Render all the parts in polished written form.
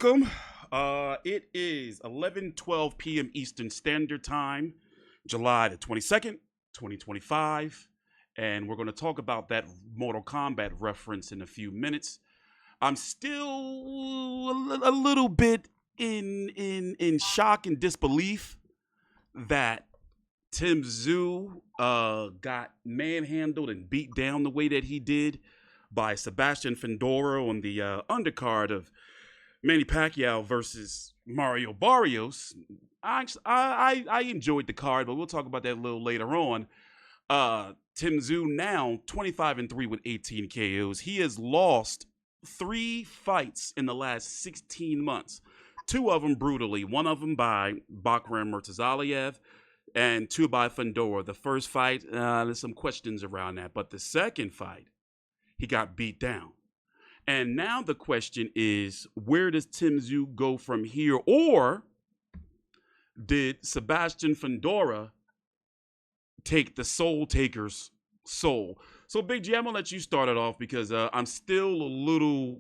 Welcome. It is 11:12 p.m. Eastern Standard Time, July the 22nd, 2025, and we're going to talk about that Mortal Kombat reference in a few minutes. I'm still a little bit in shock and disbelief that Tszyu got manhandled and beat down the way that he did by Sebastian Fundora on the undercard of Manny Pacquiao versus Mario Barrios. I enjoyed the card, but we'll talk about that a little later on. Tszyu now 25-3 with 18 KOs. He has lost 3 fights in the last 16 months. 2 of them brutally. 1 of them by Pacman Murtazaliev and 2 by Fundora. The first fight, there's some questions around that, but the second fight, he got beat down. And now the question is, where does Tszyu go from here? Or did Sebastian Fundora take the soul taker's soul? So, Big G, I'm going to let you start it off because I'm still a little,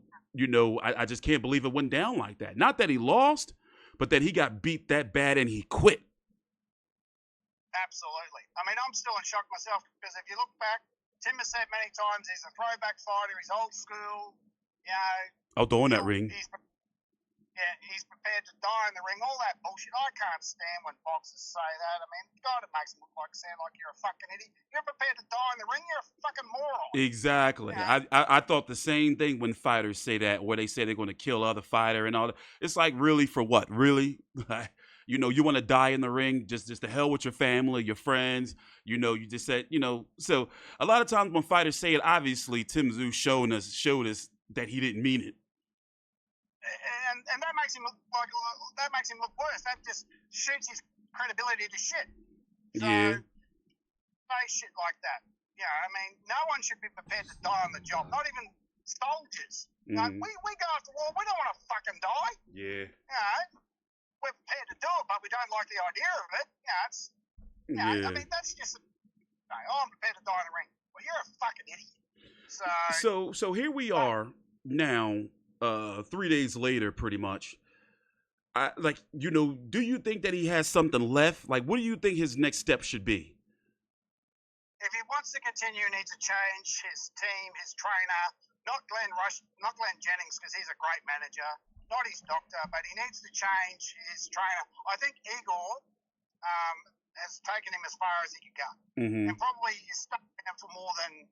I just can't believe it went down like that. Not that he lost, but that he got beat that bad and he quit. Absolutely. I mean, I'm still in shock myself because if you look back, Tim has said many times he's a throwback fighter, he's old school, Outdoor in that ring. He's prepared to die in the ring, all that bullshit. I can't stand when boxers say that. I mean, God, it makes them sound like you're a fucking idiot. You're prepared to die in the ring, you're a fucking moron. Exactly. I thought the same thing when fighters say that, where they say they're going to kill other fighter and all that. It's like, really, for what? Really? You want to die in the ring, just to hell with your family, your friends. You just said, So a lot of times when fighters say it, obviously Tszyu showed us that he didn't mean it. And that makes him look worse. That just shoots his credibility to shit. So, say shit like that. I mean, no one should be prepared to die on the job. Not even soldiers. Mm-hmm. We go after war. We don't want to fucking die. Yeah. We're prepared to do it, but we don't like the idea of it. I mean, that's just. I'm prepared to die in the ring. Well, you're a fucking idiot. So here we are now. 3 days later, pretty much. Do you think that he has something left? Like, what do you think his next step should be? If he wants to continue, he needs to change his team, his trainer, not Glenn Jennings, because he's a great manager, not his doctor, but he needs to change his trainer. I think Igor has taken him as far as he could go, and probably he's stuck with him for more than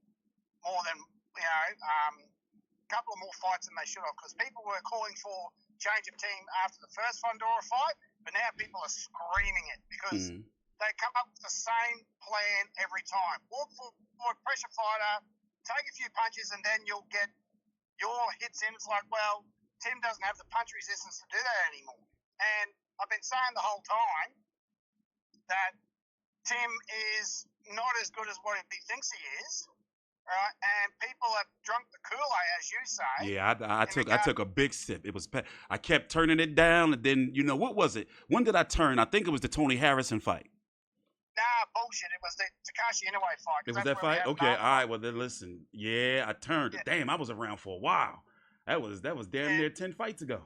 couple of more fights than they should have, because people were calling for change of team after the first Fundora fight, but now people are screaming it because they come up with the same plan every time. Walk forward, pressure fighter, take a few punches, and then you'll get your hits in. It's like, well, Tim doesn't have the punch resistance to do that anymore. And I've been saying the whole time that Tim is not as good as what he thinks he is. Right, and people have drunk the Kool-Aid, as you say. Yeah, I took a big sip. It was I kept turning it down, and then what was it? When did I turn? I think it was the Tony Harrison fight. Nah, bullshit. It was the Takashi Inoue fight. It was that fight? Okay, all right. Well, then listen. Yeah, I turned. Yeah. Damn, I was around for a while. That was damn near 10 fights ago.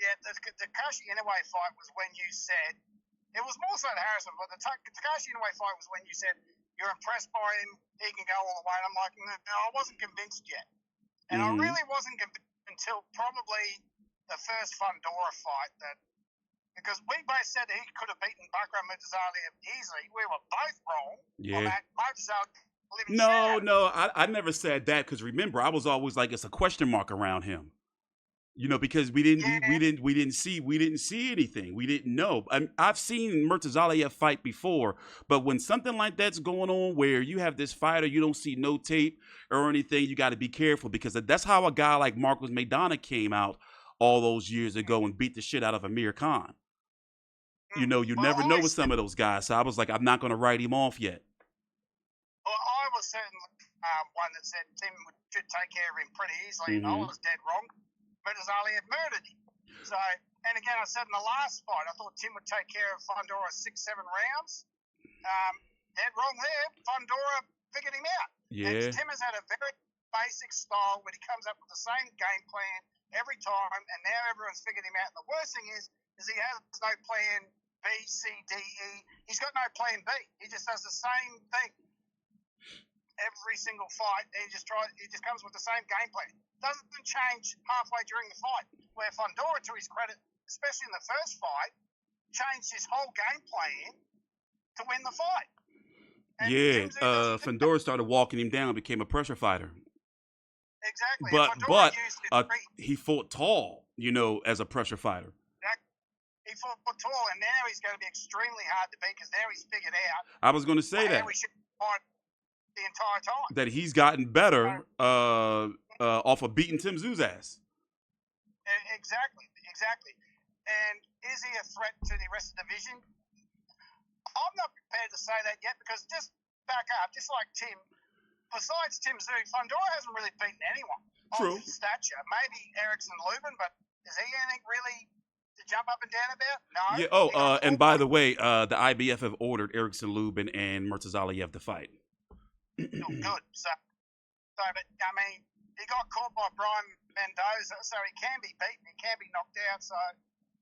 Yeah, the Takashi Inoue fight was when you said it was more so the Harrison, but the Takashi Inoue fight was when you said you're impressed by him, he can go all the way. And I'm like, no, I wasn't convinced yet. And I really wasn't convinced until probably the first Fundora fight, because we both said he could have beaten Pacman Murtazaliev easily. We were both wrong on that. No, I never said that, because remember, I was always like, it's a question mark around him. Because we didn't see anything. We didn't know. I've seen Murtazaliev fight before, but when something like that's going on, where you have this fighter, you don't see no tape or anything, you got to be careful, because that's how a guy like Marcos Maidana came out all those years ago and beat the shit out of Amir Khan. You never know with some of those guys. So I was like, I'm not going to write him off yet. Well, I was certainly one that said Tim should take care of him pretty easily, and I was dead wrong. Murtazaliev murdered him. So, and again, I said in the last fight, I thought Tim would take care of Fundora 6-7 rounds. Dead wrong there. Fundora figured him out. Yeah. And Tim has had a very basic style where he comes up with the same game plan every time, and now everyone's figured him out. And the worst thing is he has no plan B, C, D, E. He's got no plan B. He just does the same thing every single fight. He just comes with the same game plan. Doesn't change halfway during the fight. Where Fundora, to his credit, especially in the first fight, changed his whole game plan to win the fight. And Fundora started walking him down, became a pressure fighter. Exactly. But he fought tall, as a pressure fighter. He fought tall, and now he's going to be extremely hard to beat because now he's figured out. I was going to say that. We should fight the entire time. That he's gotten better off of beating Tszyu's ass. Exactly. And is he a threat to the rest of the division? I'm not prepared to say that yet because just back up, just like Tim, besides Tszyu, Fundora hasn't really beaten anyone of stature. Maybe Erickson Lubin, but is he anything really to jump up and down about? No. Yeah. And by the way, the IBF have ordered Erickson Lubin and Murtazaliev to fight. Good. So, but I mean, he got caught by Brian Mendoza, so he can be beaten, he can be knocked out. So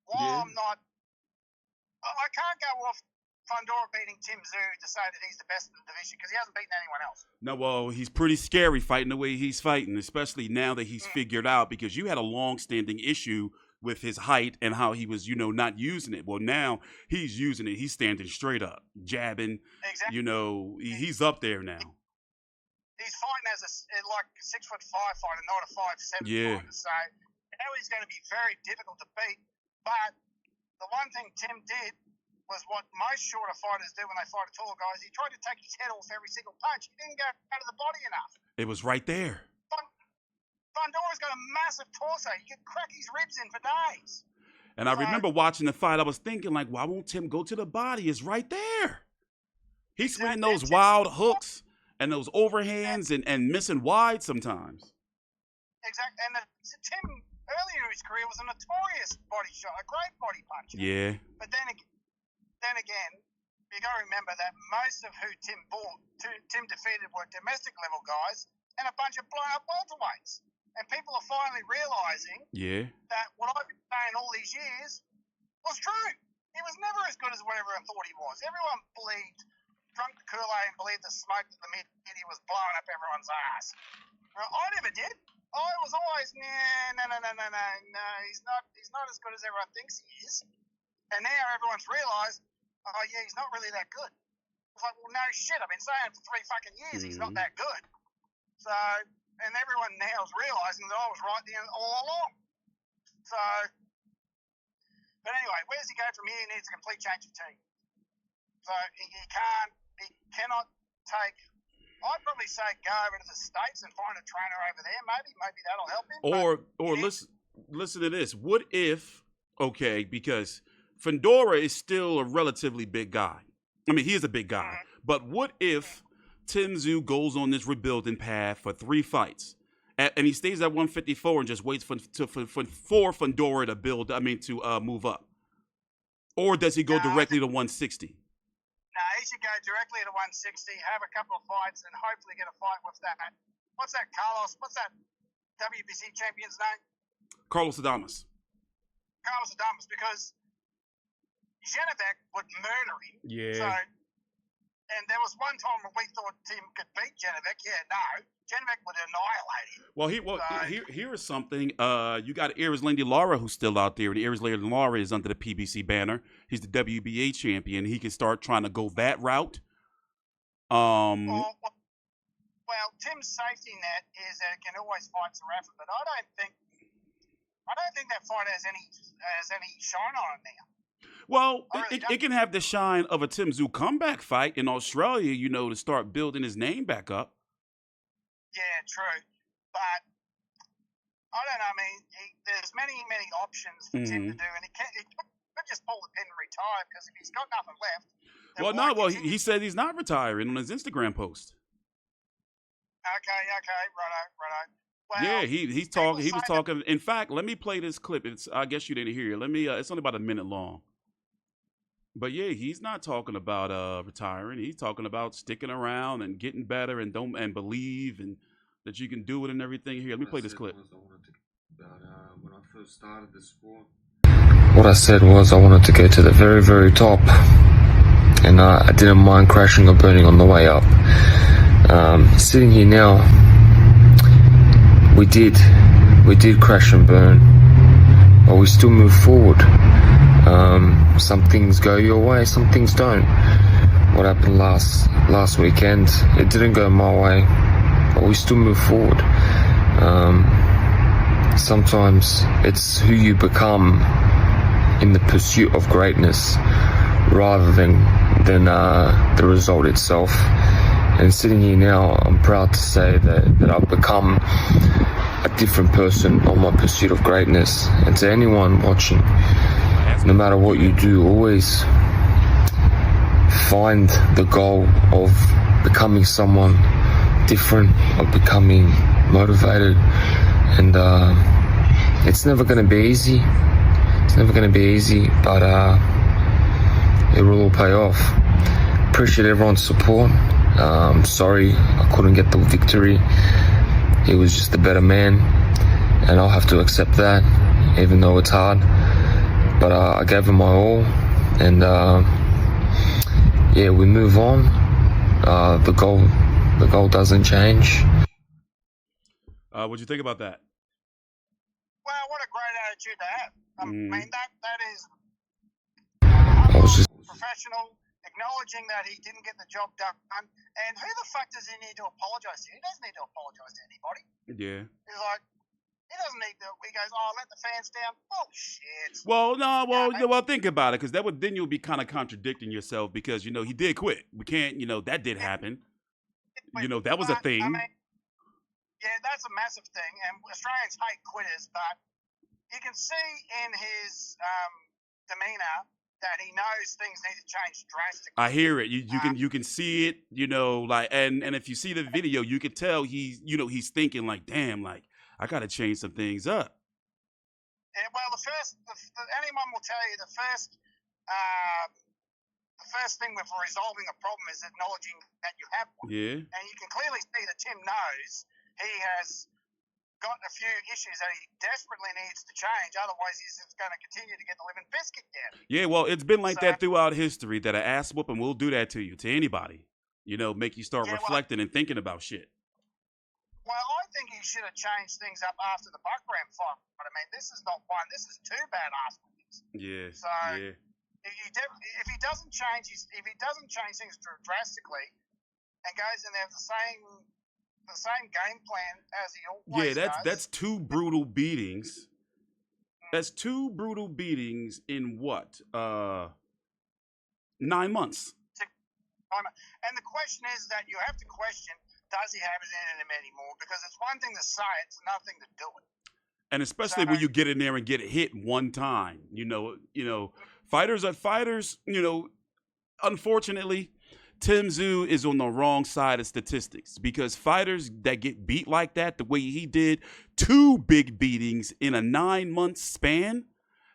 while I can't go off Fundora beating Tszyu to say that he's the best in the division because he hasn't beaten anyone else. No, well, he's pretty scary fighting the way he's fighting, especially now that he's figured out, because you had a long-standing issue with his height and how he was, not using it. Well, now he's using it. He's standing straight up, jabbing. Exactly. He's up there now. He's fighting as a 6'5" fighter, not a 5'7" fighter. So now he's going to be very difficult to beat. But the one thing Tim did was what most shorter fighters do when they fight a taller guy is he tried to take his head off every single punch. He didn't go out of the body enough. It was right there. Fundora's got a massive torso. You could crack his ribs in for days. And I remember watching the fight, I was thinking, why won't Tim go to the body? It's right there. He's swinging those wild hooks and those overhands and missing wide sometimes. Exactly. And Tim, earlier in his career, was a notorious body shot, a great body puncher. Yeah. But then again, you got to remember that most of who Tim defeated were domestic level guys and a bunch of blown up welterweights. And people are finally realizing that what I've been saying all these years was true. He was never as good as what everyone thought he was. Everyone drunk the Kool-Aid and believed the smoke that the media was blowing up everyone's ass. I never did. I was always, no, he's not as good as everyone thinks he is. And now everyone's realised, he's not really that good. It's like, well, no shit, I've been saying for 3 fucking years he's not that good. So, and everyone now is realising that I was right all along. So, but anyway, where does he go from here? He needs a complete change of team. So he cannot take. I'd probably say go over to the States and find a trainer over there. Maybe that'll help him. Or listen to this. What if? Okay, because Fundora is still a relatively big guy. I mean, he is a big guy. But what if Tszyu goes on this rebuilding path for 3 fights, and he stays at 154 and just waits for Fundora to move up, or does he go directly to 160? No, he should go directly to 160, have a couple of fights, and hopefully get a fight with that. What's that WBC champion's name? Carlos Adames. Because Genovac would murder him. Yeah. So, and there was one time when we thought Tim could beat Genovac. Yeah, no. Genovac would annihilate him. Here is something. You got Aries Landy Lara who's still out there, and Aries Landy Lara is under the PBC banner. He's the WBA champion. He can start trying to go that route. Well, Tim's safety net is that it can always fight Sarafa, but I don't think that fight has any shine on it now. Well, it can have the shine of a Tszyu comeback fight in Australia, to start building his name back up. Yeah, true. But I don't know. I mean, there's many options for Tim to do, and he could just pull the pin and retire because if he's got nothing left. He said he's not retiring on his Instagram post. Okay, righto. Well, he's talking. He was talking. In fact, let me play this clip. I guess you didn't hear it. Let me. It's only about a minute long. But yeah, he's not talking about retiring. He's talking about sticking around and getting better and believe and that you can do it and everything. Here, let me play this clip. But when I first started the sport, what I said was I wanted to go to the very, very top, and I didn't mind crashing or burning on the way up. Sitting here now, we did crash and burn, but we still move forward. Some things go your way, some things don't. What happened last weekend, it didn't go my way, but we still move forward. Sometimes it's who you become in the pursuit of greatness rather than the result itself. And sitting here now, I'm proud to say that I've become a different person on my pursuit of greatness. And to anyone watching, no matter what you do, always find the goal of becoming someone different, of becoming motivated. And it's never going to be easy. It's never going to be easy, but it will all pay off. Appreciate everyone's support. Sorry I couldn't get the victory. He was just a better man, and I'll have to accept that, even though it's hard. But I gave him my all, and yeah, we move on. The goal doesn't change. What'd you think about that? Well, what a great attitude to have. I mean, that is professional, acknowledging that he didn't get the job done. And who the fuck does he need to apologise to? He doesn't need to apologise to anybody. Yeah. He's like, he doesn't need to. He goes, oh, let the fans down. Bullshit. Well, no, well, think about it, because then you'll be kind of contradicting yourself, because he did quit. We can't, that did happen. That was a thing. I mean, yeah, that's a massive thing, and Australians hate quitters, but you can see in his demeanour that he knows things need to change drastically. I hear it. You can see it. And if you see the video, you can tell he's thinking like, damn, like I got to change some things up. Yeah, well, anyone will tell you the first thing with resolving a problem is acknowledging that you have one. Yeah. And you can clearly see that Tim knows he has got a few issues that he desperately needs to change. Otherwise, he's just going to continue to get the living biscuit down. Yeah, well, it's been like that throughout history, that an ass whooping will do that to you, to anybody. Make you start reflecting and thinking about shit. Well, I think he should have changed things up after the Pacman fight. But I mean, this is not one. This is two bad ass whoopings. Yeah. So yeah. If he doesn't change things drastically and goes in there with the same game plan as he always does. That's two brutal beatings. That's two brutal beatings in what? 9 months. And the question is that you have to question, does he have it in him anymore? Because it's one thing to say, it's another thing to do it. And especially when you get in there and get hit one time, fighters are fighters. Unfortunately, Tszyu is on the wrong side of statistics, because fighters that get beat like that, the way he did, 2 big beatings in a 9-month span,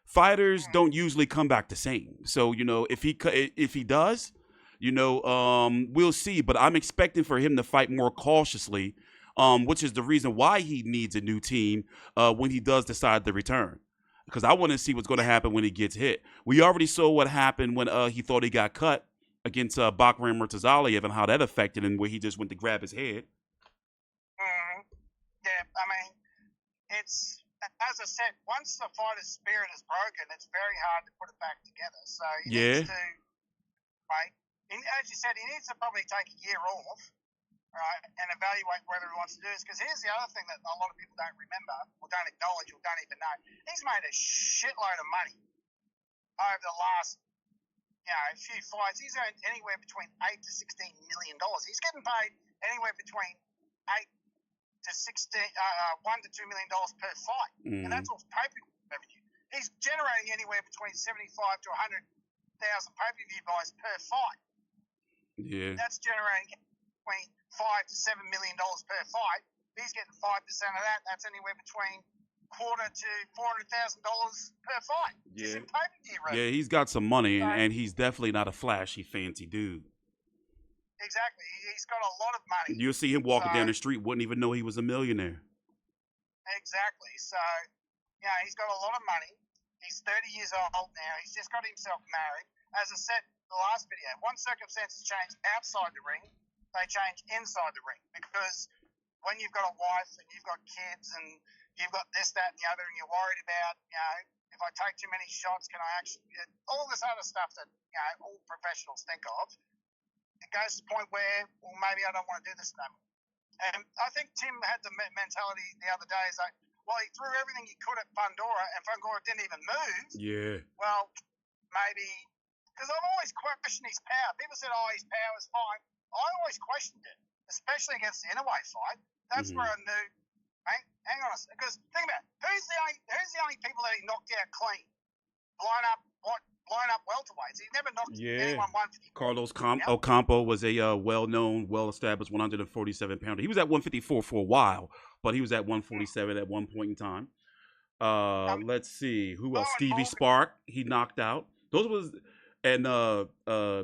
fighters don't usually come back the same. So if he does, we'll see. But I'm expecting for him to fight more cautiously, which is the reason why he needs a new team when he does decide to return. Because I want to see what's going to happen when he gets hit. We already saw what happened when he thought he got cut against Pacman and how that affected him, where he just went to grab his head. Yeah, I mean, it's, as I said, once the fighter's spirit is broken, it's very hard to put it back together. So he needs to, right? As you said, he needs to probably take a year off, right, and evaluate whether he wants to do this. Because here's the other thing that a lot of people don't remember, or don't acknowledge, or don't even know. He's made a shitload of money over the last, few fights. He's earned anywhere between $8 to $16 million. He's getting paid anywhere between $1 to $2 million per fight, and that's all pay-per-view revenue. He's generating anywhere between 75 to 100,000 pay-per-view buys per fight. Yeah, that's generating between $5 to $7 million per fight. He's getting 5% of that. That's anywhere between $250,000 to $400,000 per fight. Yeah, yeah, he's got some money, and he's definitely not a flashy, fancy dude. Exactly, he's got a lot of money. You'll see him walking down the street, wouldn't even know he was a millionaire. Exactly. So, you know, he's got a lot of money. He's 30 years old now. He's just got himself married. As I said in the last video, once circumstances change outside the ring, they change inside the ring. Because when you've got a wife and you've got kids and you've got this, that, and the other, and you're worried about, you know, if I take too many shots, can I actually, all this other stuff that, you know, all professionals think of, it goes to the point where, well, maybe I don't want to do this no more. And I think Tim had the mentality the other day, is like, well, he threw everything he could at Fundora, and Fundora didn't even move. Yeah. Well, maybe, because I've always questioned his power. People said, oh, his power is fine. I always questioned it, especially against the Inouye fight. That's where I knew, hang on a second, because think about it, who's the only people that he knocked out clean? Blown up welterweights. He never knocked anyone 154. Carlos Ocampo was a well-known, well-established 147-pounder. He was at 154 for a while, but he was at 147 at one point in time. Let's see who else. Stevie Spark, he knocked out. Those was, and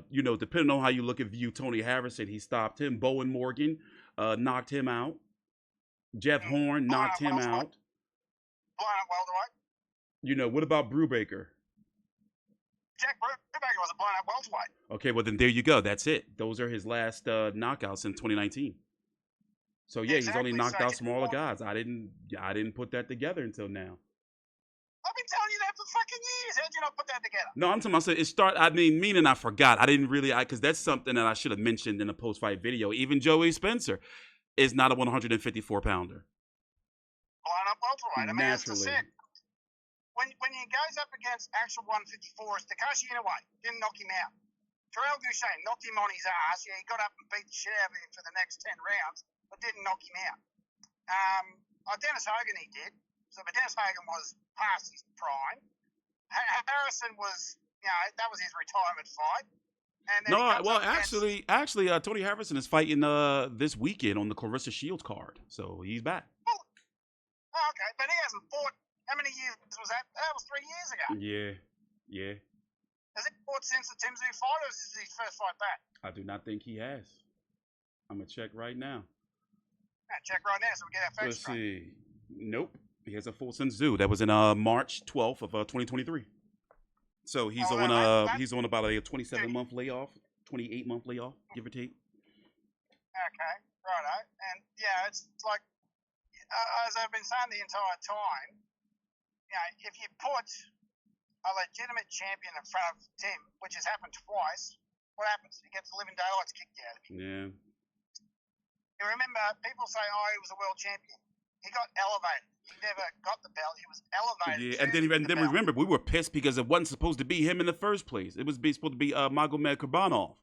you know, depending on how you look at view, Tony Harrison, he stopped him. Bowen Morgan knocked him out. Jeff Horn knocked him out. Blown up welterweight. You know, what about Brubaker? Jack Brubaker was a blown up welterweight. Okay, well then there you go. That's it. Those are his last knockouts in 2019. So yeah, he's only knocked out smaller guys. I didn't put that together until now. I've been telling you that for fucking years. How'd you not put that together? No, I'm talking about meaning I forgot. I didn't really, because that's something that I should have mentioned in a post-fight video. Even Joey Spencer is not a 154-pounder. Blown up welterweight. I mean, Naturally. as I said, when he goes up against actual 154s, Takashi Inoue didn't knock him out. Terrell Goucher knocked him on his ass. Yeah, he got up and beat the shit out of him for the next 10 rounds, but didn't knock him out. Dennis Hogan he did. So, but Dennis Hogan was past his prime. Harrison was, you know, that was his retirement fight. And then actually, Tony Harrison is fighting this weekend on the Clarissa Shields card, so he's back. Oh, okay, but he hasn't fought. How many years was that? That was 3 years ago. Yeah. Has he fought since the Tszyu fight, or is this his first fight back? I do not think he has. I'm gonna check right now. Check right now so we get our facts straight. Let's see. Nope. He hasn't fought since Tszyu. That was in March 12th of 2023. So he's he's on about a 27-month layoff, 28-month layoff, give or take. Okay, righto. And yeah, it's like, as I've been saying the entire time, you know, if you put a legitimate champion in front of Tim, which has happened twice, what happens? He gets the living daylights kicked out of him. Yeah. You remember, people say, oh, he was a world champion. He got elevated. He never got the belt. He was elevated. Yeah, and then remember, we were pissed because it wasn't supposed to be him in the first place. It was supposed to be Magomed Kurbanov.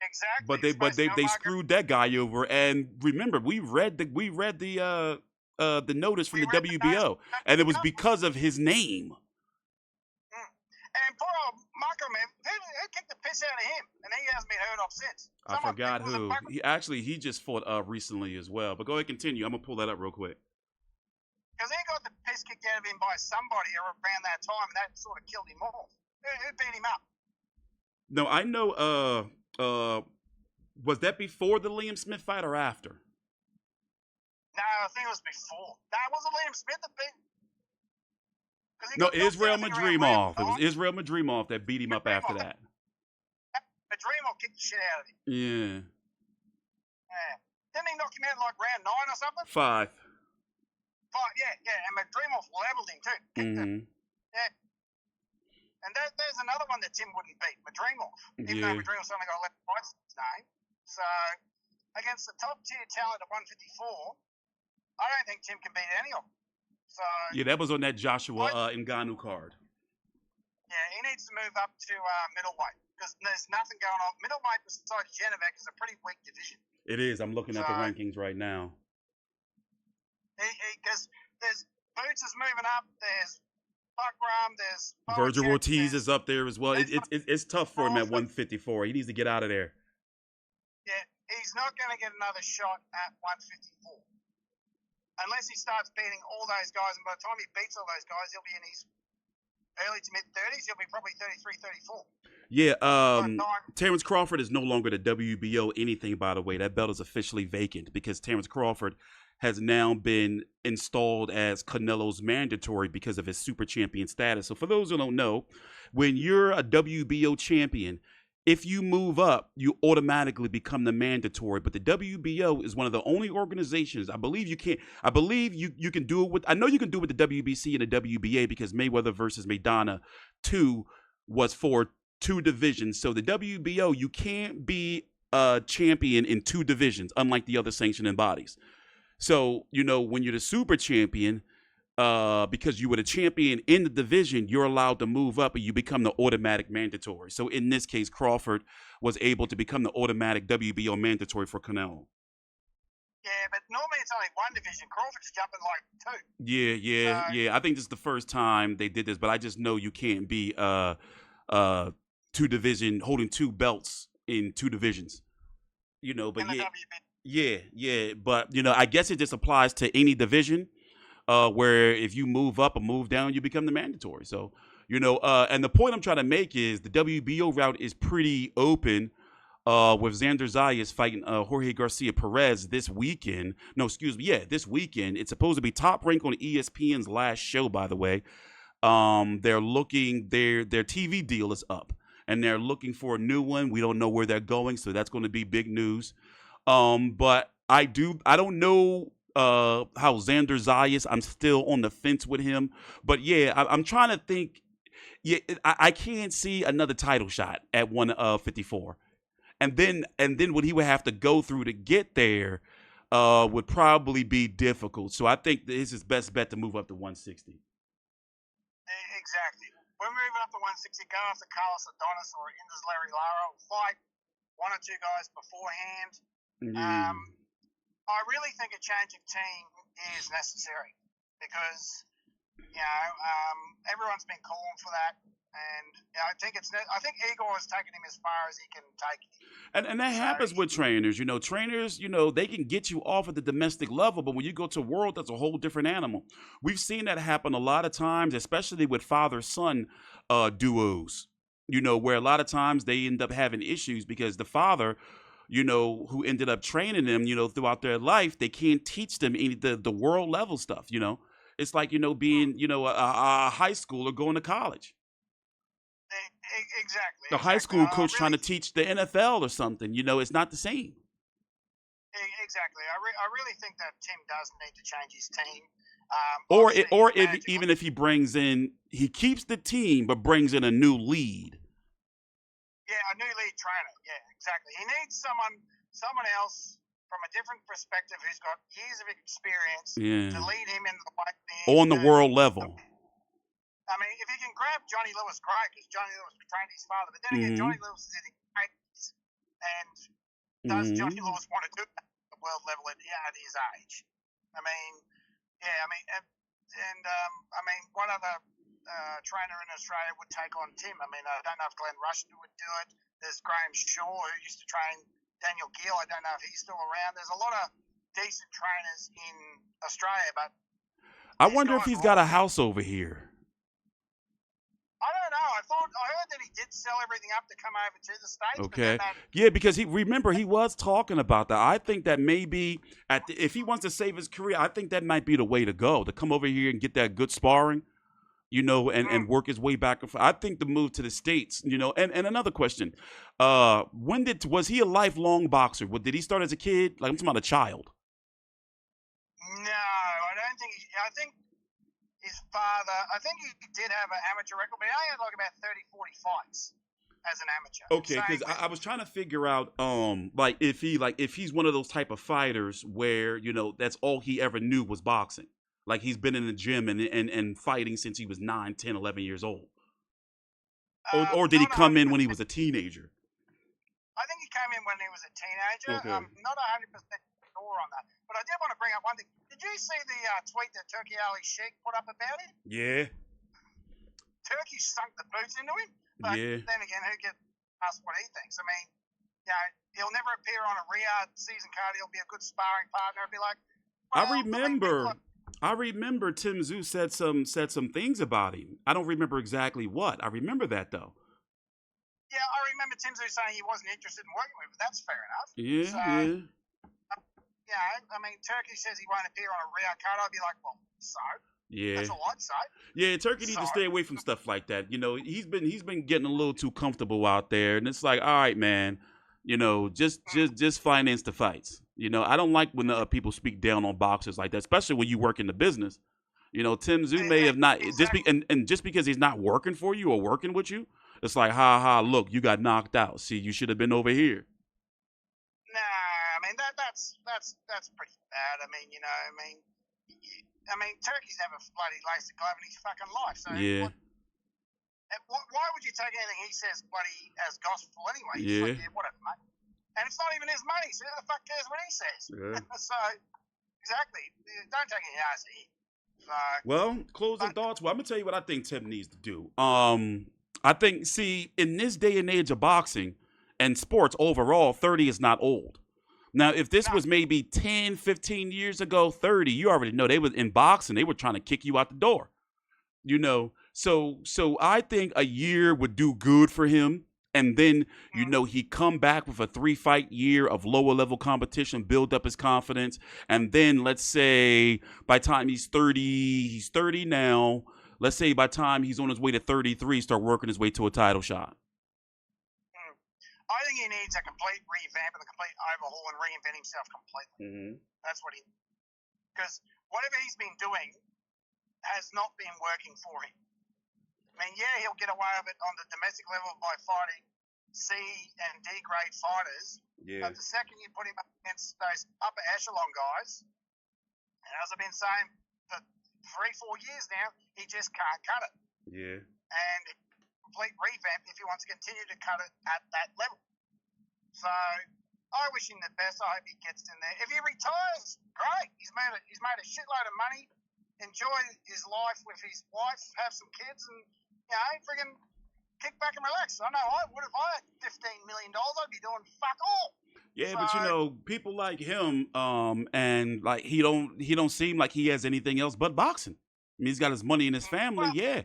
Exactly. But they screwed that guy over. And remember, we read the notice from the WBO, and it was because of his name. And poor old Magomed, who kicked the piss out of him, and he hasn't been heard of since. I forgot who. He just fought recently as well. But go ahead, continue. I'm gonna pull that up real quick. Because he got the piss kicked out of him by somebody around that time, and that sort of killed him off. Who beat him up? No, I know. Was that before the Liam Smith fight or after? No, I think it was before. No, it wasn't Liam Smith that beat. No, Israel Madrimov. It was Israel Madrimov that beat him up after that. Madrimov kicked the shit out of him. Yeah. Didn't he knock him out in like round 9 or something? 5. 5, yeah. And Madrimov leveled him too. Kicked him. Yeah. And there's another one that Tim wouldn't beat, Madrimov. Even though Madrimov's only got 11 fights in his name. So, against the top tier talent at 154, I don't think Tim can beat any of them. So, yeah, that was on that Joshua Ngannou card. Yeah, he needs to move up to middleweight because there's nothing going on. Middleweight besides Genovac is a pretty weak division. It is. I'm looking at the rankings right now. Because there's Boots is moving up. There's Buckram. There's Virgil Ortiz is up there as well. It's tough for him at 154. He needs to get out of there. Yeah, he's not going to get another shot at 154. Unless he starts beating all those guys, and by the time he beats all those guys, he'll be in his early to mid-30s. He'll be probably 33, 34. Yeah, Good night. Terrence Crawford is no longer the WBO anything, by the way. That belt is officially vacant because Terrence Crawford has now been installed as Canelo's mandatory because of his super champion status. So for those who don't know, when you're a WBO champion, if you move up, you automatically become the mandatory. But the WBO is one of the only organizations, I believe you can do it with, I know you can do it with the WBC and the WBA because Mayweather versus Maidana 2 was for 2 divisions. So the WBO, you can't be a champion in 2 divisions, unlike the other sanctioning bodies. So, when you're the super champion, because you were the champion in the division, you're allowed to move up and you become the automatic mandatory. So in this case, Crawford was able to become the automatic WBO mandatory for Canelo. Yeah, but normally it's only 1 division. Crawford's jumping like 2. Yeah. I think this is the first time they did this, but I just know you can't be 2 division holding 2 belts in 2 divisions. But yeah, but I guess it just applies to any division. Where if you move up or move down, you become the mandatory. So, and the point I'm trying to make is the WBO route is pretty open with Xander Zayas fighting Jorge Garcia Perez this weekend. This weekend. It's supposed to be Top Rank on ESPN's last show, by the way. They're looking, their TV deal is up, and they're looking for a new one. We don't know where they're going, so that's going to be big news. But I don't know how Xander Zayas, I'm still on the fence with him, but yeah, I'm trying to think. Yeah, I can't see another title shot at 154, and then what he would have to go through to get there would probably be difficult. So I think this is his best bet to move up to 160. Exactly. We're moving up to 160, going after Carlos Adonis or Indus Larry Lara. Will fight 1 or 2 guys beforehand. I really think a change of team is necessary because, everyone's been calling for that, and I think Igor has taken him as far as he can take him. And that happens with trainers. Trainers, they can get you off at the domestic level, but when you go to world, that's a whole different animal. We've seen that happen a lot of times, especially with father-son duos, where a lot of times they end up having issues because the father, who ended up training them, throughout their life, they can't teach them any the world level stuff. It's like being a high schooler going to college. Exactly. The high school coach trying to teach the NFL or something. It's not the same. Exactly. I really think that Tim does need to change his team. Even if he brings in, he keeps the team but brings in a new lead. Yeah, a new lead trainer. Yeah, exactly. He needs someone else from a different perspective who's got years of experience to lead him into the fight. On the world level. I mean, if he can grab Johnny Lewis, great, because Johnny Lewis trained his father. But then again, Johnny Lewis is in his 80s, and does Johnny Lewis want to do that at the world level at his age? I mean, what other trainer in Australia would take on Tim? I mean, I don't know if Glenn Rushton would do it. There's Graham Shaw, who used to train Daniel Gill. I don't know if he's still around. There's a lot of decent trainers in Australia, but I wonder if he's got a house over here. I don't know. I heard that he did sell everything up to come over to the States. Okay. Yeah, because he was talking about that. I think that maybe if he wants to save his career, I think that might be the way to go, to come over here and get that good sparring, and work his way back. I think the move to the States, and another question, was he a lifelong boxer? Did he start as a kid? Like, I'm talking about a child. No, I don't think I think his father, I think he did have an amateur record, but he only had like about 30, 40 fights as an amateur. Okay, because I was trying to figure out, if he's one of those type of fighters where, that's all he ever knew was boxing. Like, he's been in the gym and fighting since he was 9, 10, 11 years old. Or did he come in when he was a teenager? I think he came in when he was a teenager. Okay. I'm not 100% sure on that. But I did want to bring up one thing. Did you see the tweet that Turki Alalshikh put up about him? Yeah. Turkey sunk the boots into him. But then again, who gets asked what he thinks? I mean, he'll never appear on a Riyadh season card. He'll be a good sparring partner. It'll be like, well, I remember Tim Tszyu said some things about him. I don't remember exactly what. I remember that though. Yeah, remember Tszyu saying he wasn't interested in working with, but that's fair enough. Yeah, so, yeah. I mean, Turkey says he won't appear on a Rio card. I'd be like, well, so? Yeah. That's all I'd say. Yeah, Turkey needs to stay away from stuff like that. You know, he's been getting a little too comfortable out there, and it's like, all right, man, you know, just finance the fights. You know, I don't like when people speak down on boxers like that, especially when you work in the business. You know, Tszyu may have not just because he's not working for you or working with you. It's like, look, you got knocked out. See, you should have been over here. Nah, I mean that's pretty bad. I mean, Turkey's never bloody laced a glove in his fucking life. So yeah. Why would you take anything he says bloody as gospel anyway? Yeah. Like, whatever, mate. And it's not even his money, so who the fuck cares what he says? Yeah. So exactly, don't take it as he. Well, closing thoughts. Well, I'm gonna tell you what I think Tim needs to do. I think, see, in this day and age of boxing and sports overall, 30 is not old. Now, if this was maybe 10, 15 years ago, 30, you already know they were in boxing. They were trying to kick you out the door. You know, so I think a year would do good for him. And then, you know, he come back with a 3-fight year of lower level competition, build up his confidence. And then let's say by the time he's 30 now. Let's say by the time he's on his way to 33, start working his way to a title shot. I think he needs a complete revamp and a complete overhaul and reinvent himself completely. Mm-hmm. That's what he, because whatever he's been doing has not been working for him. I mean, yeah, he'll get away with it on the domestic level by fighting C and D grade fighters. Yeah. But the second you put him up against those upper echelon guys, and as I've been saying for 3-4 years now, he just can't cut it. Yeah. And complete revamp if he wants to continue to cut it at that level. So I wish him the best. I hope he gets in there. If he retires, great. He's made a shitload of money. Enjoy his life with his wife, have some kids, and friggin' kick back and relax. I know I would if I had $15 million. I'd be doing fuck all. Yeah, but you know, people like him, and like he don't seem like he has anything else but boxing. I mean, he's got his money and his family, yeah.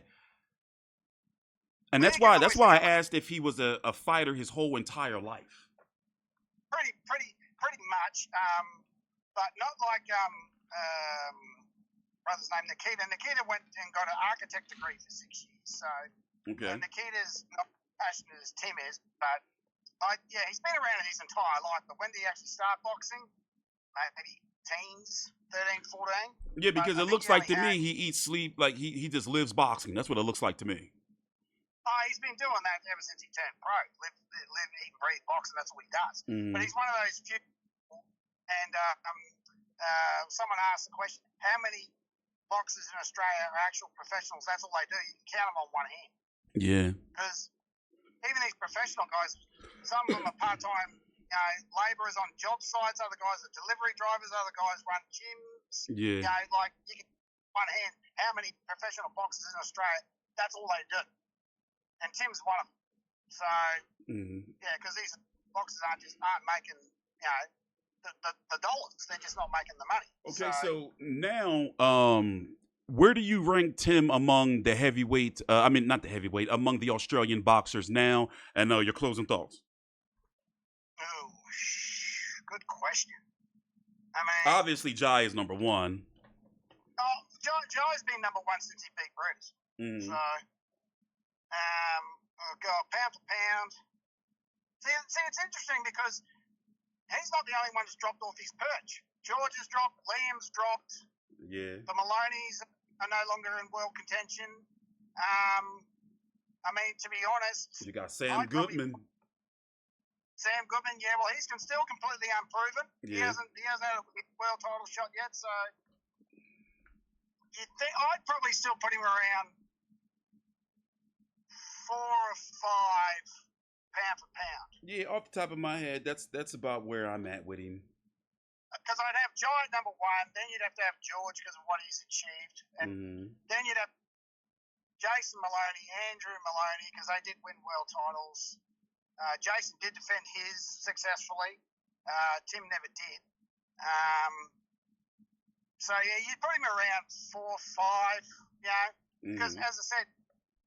And that's why I asked if he was a fighter his whole entire life. Pretty much, but not like brother's name Nikita. Nikita went and got an architect degree for 6 years. So Nikita's not passionate as Tim is, but he's been around his entire life. But when did he actually start boxing? Maybe teens, 13, 14. Yeah, because it looks like to me he eats, sleep, like he just lives boxing. That's what it looks like to me. He's been doing that ever since he turned pro. Live, eat, and breathe boxing. That's what he does. Mm. But he's one of those few people. And someone asked the question, how many boxers in Australia are actual professionals? That's all they do. You can count them on one hand. Yeah. Because even these professional guys, some of them are part-time labourers on job sites. Other guys are delivery drivers. Other guys run gyms. Yeah. Like you can one hand how many professional boxers in Australia. That's all they do. And Tim's one of them. So, because these boxers aren't making, the dollars. They're just not making the money. Okay, so now, where do you rank Tim among the heavyweight, not the heavyweight, among the Australian boxers now? And your closing thoughts. Oh, good question. I mean, obviously, Jai is number one. Oh, Jai's been number one since he beat Brutus. So, pound for pound. See, it's interesting because he's not the only one who's dropped off his perch. George has dropped, Liam's dropped. Yeah. The Maloneys are no longer in world contention. I mean, to be honest, you got Sam Goodman. Sam Goodman, yeah. Well, he's still completely unproven. Yeah. He hasn't had a world title shot yet. So you'd think I'd probably still put him around 4 or 5 pound for pound. Yeah, off the top of my head, that's about where I'm at with him. Because I'd have Jai at number 1, then you'd have to have George because of what he's achieved, and then you'd have Jason Maloney, Andrew Maloney, because they did win world titles. Jason did defend his successfully. Tim never did. So yeah, you'd put him around 4 or 5. Because as I said,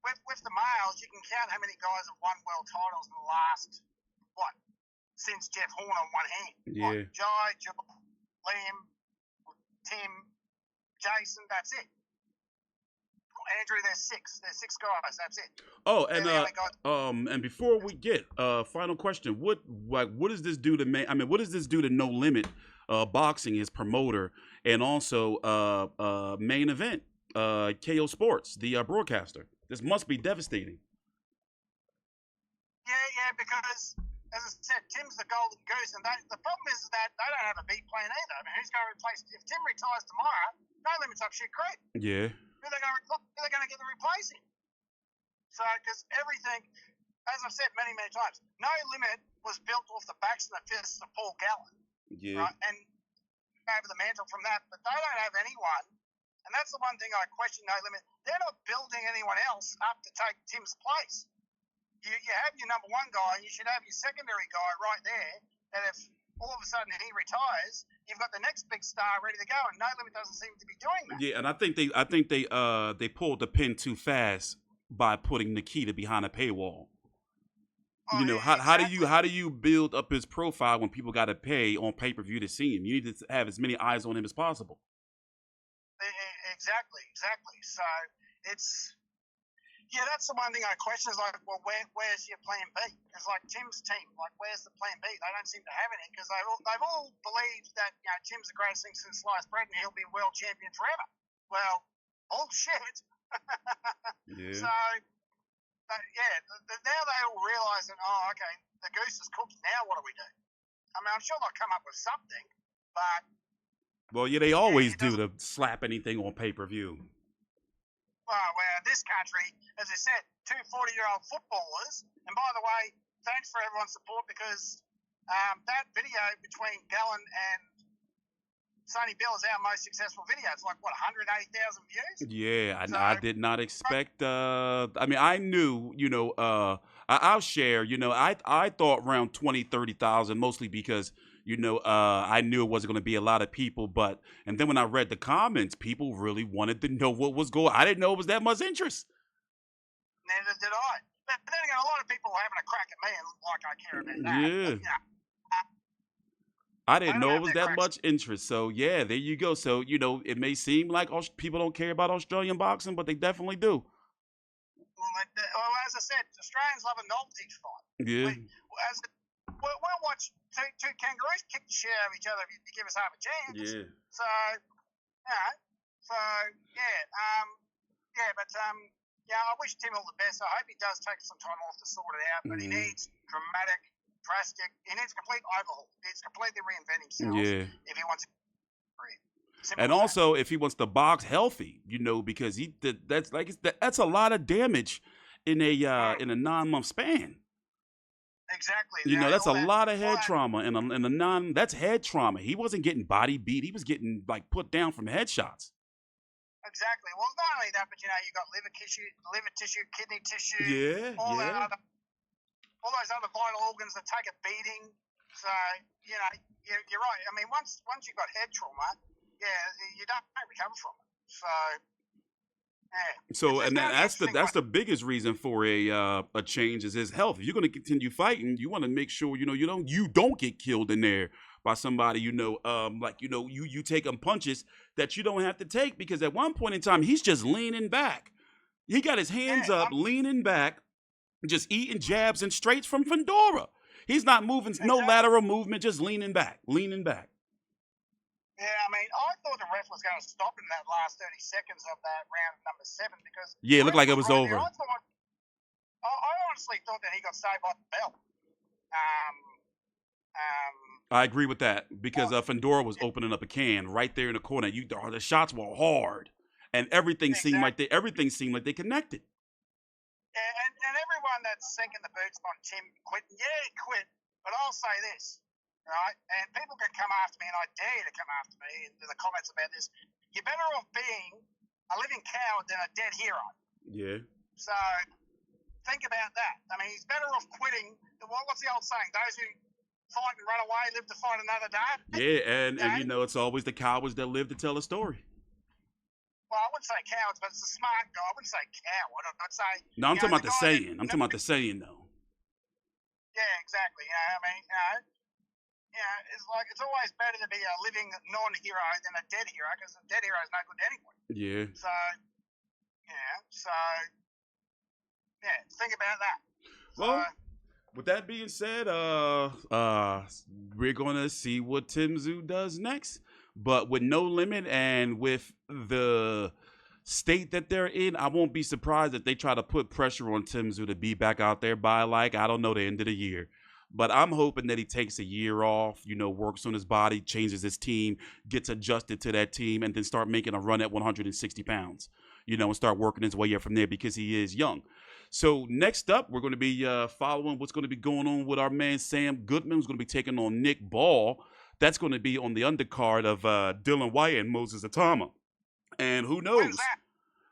with the males, you can count how many guys have won world titles in the last, since Jeff Horn on one hand. Yeah. Like Jai, Liam, Tim, Jason, that's it. Andrew, there's six. There's six guys. That's it. Oh, and before we get final question, what does this do to what does this do to No Limit Boxing, his promoter, and also Main Event, KO Sports, the broadcaster? This must be devastating. Yeah, because as I said, Tim's the golden goose, and the problem is that they don't have a B plan either. I mean, who's going to replace? If Tim retires tomorrow, No Limit's up shit creek. Yeah. Who are they going to get to replace him? So, because everything, as I've said many, many times, No Limit was built off the backs and the fists of Paul Gallen. Yeah. Right? And over the mantle from that, but they don't have anyone. And that's the one thing I question No Limit. They're not building anyone else up to take Tim's place. You have your number one guy, and you should have your secondary guy right there. And if all of a sudden he retires, you've got the next big star ready to go, and No Limit doesn't seem to be doing that. Yeah, and I think they pulled the pin too fast by putting Nikita behind a paywall. Oh, how do you build up his profile when people got to pay on pay-per-view to see him? You need to have as many eyes on him as possible. Exactly. So that's the one thing I question is like, well, where's your plan B? It's like Tim's team. Like, where's the plan B? They don't seem to have any because they've all believed that Tim's the greatest thing since sliced bread and he'll be world champion forever. Well, bullshit. Yeah. So, now they all realise that, okay, the goose is cooked. Now what do we do? I mean, I'm sure they'll come up with something, but... Well, yeah, they always do to slap anything on pay-per-view. Well, this country, as I said, two 40-year-old footballers. And by the way, thanks for everyone's support because that video between Gallen and Sonny Bill is our most successful video. It's like, 180,000 views? Yeah, I did not expect. I knew, I'll share, I thought around 20, 30,000, mostly because, I knew it wasn't going to be a lot of people. And then when I read the comments, people really wanted to know what was going on. I didn't know it was that much interest. Neither did I. But then again, a lot of people were having a crack at me and like I care about that. Yeah. But, I didn't know it was that much interest. So, yeah, there you go. So, it may seem like people don't care about Australian boxing, but they definitely do. Well, as I said, Australians love a novelty fight. Yeah. We'll watch two kangaroos kick the shit out of each other if you give us half a chance. Yeah. So, I wish Tim all the best. I hope he does take some time off to sort it out, but he needs drastic, he needs complete overhaul. He needs to completely reinvent himself if he wants to career. And also, if he wants to box healthy, because that's a lot of damage in a 9-month span. Exactly. That's a lot of head trauma that's head trauma. He wasn't getting body beat. He was getting put down from headshots. Exactly. Well, not only that, but you got liver tissue, kidney tissue, all those other vital organs that take a beating. So, you're right. I mean, once you've got head trauma, you don't recover from it. So, So, and that's the biggest reason for a change is his health. If you're going to continue fighting, you want to make sure you don't get killed in there by somebody you taking punches that you don't have to take, because at one point in time he's just leaning back. He got his hands up, leaning back, just eating jabs and straights from Fundora. He's not moving, no lateral movement, just leaning back. Yeah, I mean, I thought the ref was going to stop in that last 30 seconds of that round number 7 because... Yeah, it looked like it was over. I honestly thought that he got saved by the bell. I agree with that because Fundora was opening up a can right there in the corner. The shots were hard, and everything seemed like they connected. And everyone that's sinking the boots on Tim quitting, he quit. But I'll say this. Right, and people can come after me, and I dare you to come after me in the comments about this. You're better off being a living coward than a dead hero. Yeah. So think about that. I mean, he's better off quitting. What's the old saying? Those who fight and run away live to fight another day. Yeah, and it's always the cowards that live to tell a story. well, I wouldn't say cowards, but it's a smart guy. I wouldn't say coward. I'd say. No, I'm talking about the guy saying. I'm talking about the saying, though. Yeah, exactly. I mean, it's like it's always better to be a living non-hero than a dead hero, because a dead hero is no good to anyone. Yeah. So think about that. Well, with that being said, we're gonna see what Tszyu does next. But with No Limit and with the state that they're in, I won't be surprised if they try to put pressure on Tszyu to be back out there by, like, I don't know, the end of the year. But I'm hoping that he takes a year off, works on his body, changes his team, gets adjusted to that team, and then start making a run at 160 pounds, and start working his way up from there, because he is young. So next up, we're going to be following what's going to be going on with our man Sam Goodman, who's going to be taking on Nick Ball. That's going to be on the undercard of Dylan White and Moses Atama. And who knows?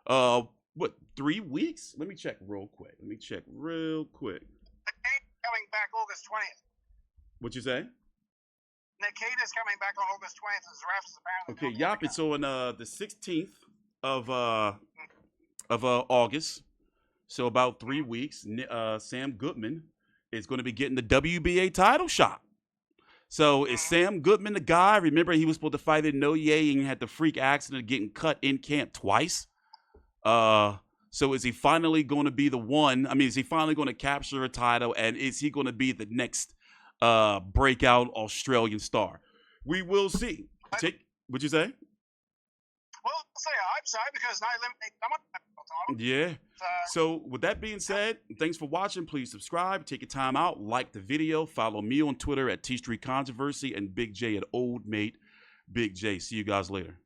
What, 3 weeks? Let me check real quick. Coming back August 20th. What you say? Nikita's coming back on August 20th as refs, apparently. Okay, yep. It's on the 16th of August. So about 3 weeks. Sam Goodman is going to be getting the WBA title shot. So is Sam Goodman the guy? Remember, he was supposed to fight in Noye and had the freak accident of getting cut in camp twice. So is he finally going to be the one? I mean, is he finally going to capture a title? And is he going to be the next breakout Australian star? We will see. What'd you say? Well, I'll say I hope so, because No Limit needs someone to have the title. Yeah. So with that being said, thanks for watching. Please subscribe. Take your time out. Like the video. Follow me on Twitter at T Street Controversy and Big J at Old Mate Big J. See you guys later.